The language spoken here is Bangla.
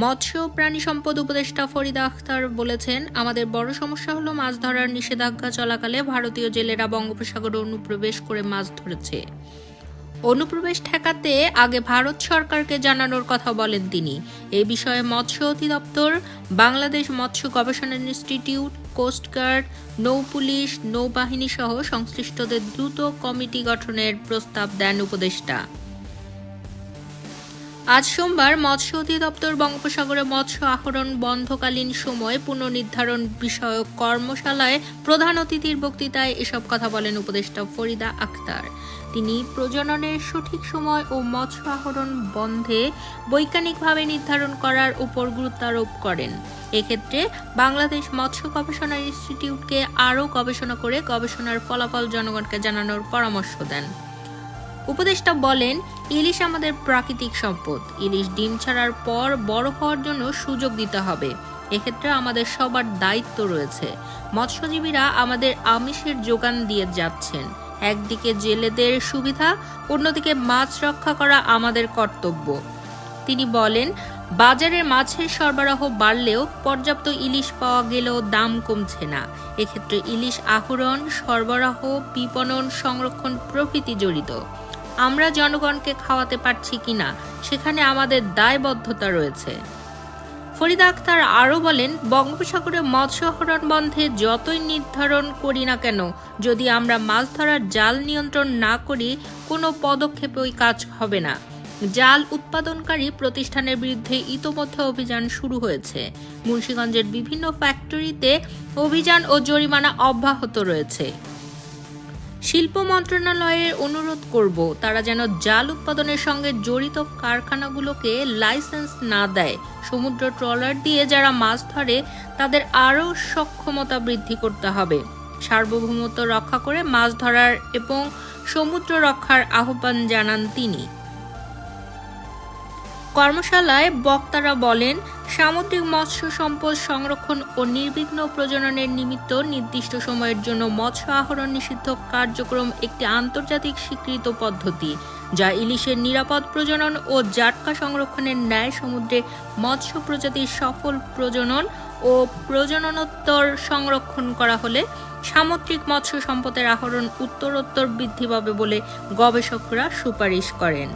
মৎস্য ও প্রাণী সম্পদ উপদেষ্টা ফরিদা আখতার বলেছেন, আমাদের বড় সমস্যা হলো মাছ ধরার নিষেধাজ্ঞা চলাকালে ভারতীয় জেলেরা বঙ্গোপসাগরে অনুপ্রবেশ করে মাছ ধরেছে। অনুপ্রবেশ ঠেকাতে আগে ভারত সরকারকে জানানোর কথা বলেন তিনি। এই বিষয়ে মৎস্য অধিদপ্তর, বাংলাদেশ মৎস্য গবেষণা ইনস্টিটিউট, কোস্টগার্ড, নৌপুলিশ, নৌবাহিনী সহ সংশ্লিষ্টদের দ্রুত কমিটি গঠনের প্রস্তাব দেন উপদেষ্টা। আজ সোমবার মৎস্য অধিদপ্তর বঙ্গোপসাগরে মৎস্য আহরণ বন্ধকালীন সময় পুনর্নির্ধারণ বিষয়ক কর্মশালায় প্রধান অতিথির বক্তৃতায় এসব কথা বলেন উপদেষ্টা ফরিদা আখতার। তিনি প্রজননের সঠিক সময় ও মৎস্য আহরণ বন্ধে বৈজ্ঞানিকভাবে নির্ধারণ করার উপর গুরুত্ব আরোপ করেন। এক্ষেত্রে বাংলাদেশ মৎস্য গবেষণা ইনস্টিটিউটকে আরও গবেষণা করে গবেষণার ফলাফল জনগণকে জানানোর পরামর্শ দেন। উপদেষ্টা বলেন, ইলিশ আমাদের প্রাকৃতিক সম্পদ। ইলিশ ডিম ছাড়ার পর বড় হওয়ার জন্য সুযোগ দিতে হবে। এক্ষেত্রে আমাদের সবার দায়িত্ব রয়েছে। মৎস্যজীবীরা আমাদের আমিষের যোগান দিয়ে যাচ্ছেন। একদিকে জেলেদের সুবিধা, অন্যদিকে মাছ রক্ষা করা আমাদের কর্তব্য। তিনি বলেন, বাজারে মাছের সরবরাহ বাড়লেও পর্যাপ্ত ইলিশ পাওয়া গেলেও দাম কমছে না। এক্ষেত্রে ইলিশ আহরণ, সরবরাহ, বিপণন, সংরক্ষণ প্রভৃতি জড়িত। আমরা জনগণকে খাওয়াতে পারছি কিনা সেখানে আমাদের দায়বদ্ধতা রয়েছে। ফরিদা আখতার আরও বলেন, বঙ্গোপসাগরে মৎস্য আহরণ বন্ধে যতই নির্ধারণ করি না কেন, যদি আমরা মাছ ধরার জাল নিয়ন্ত্রণ না করি, কোনো পদক্ষেপেই কাজ হবে না। জাল উৎপাদনকারী প্রতিষ্ঠানের বিরুদ্ধে ইতোমধ্যে অভিযান শুরু হয়েছে। মুন্সিগঞ্জের বিভিন্ন ফ্যাক্টরিতে অভিযান ও জরিমানা অব্যাহত রয়েছে। শিল্প মন্ত্রণালয়ের অনুরোধ করব, তারা যেন জাল উৎপাদনের সঙ্গে জড়িত কারখানাগুলোকে লাইসেন্স না দেয়। সমুদ্র ট্রলার দিয়ে যারা মাছ ধরে তাদের আরও সক্ষমতা বৃদ্ধি করতে হবে। সার্বভৌমত্ব রক্ষা করে মাছ ধরার এবং সমুদ্র রক্ষার আহ্বান জানান তিনি। কর্মশালায় বক্তারা বলেন, সামুদ্রিক মৎস্য সম্পদ সংরক্ষণ ও নির্বিঘ্ন প্রজননের নিমিত্ত নির্দিষ্ট সময়ের জন্য মৎস্য আহরণ নিষিদ্ধ কার্যক্রম একটি আন্তর্জাতিক স্বীকৃত পদ্ধতি, যা ইলিশের নিরাপদ প্রজনন ও জাটকা সংরক্ষণের ন্যায় সমুদ্রে মৎস্য প্রজাতির সফল প্রজনন ও প্রজননোত্তর সংরক্ষণ করা হলে সামুদ্রিক মৎস্য সম্পদের আহরণ উত্তরোত্তর বৃদ্ধি পাবে বলে গবেষকরা সুপারিশ করেন।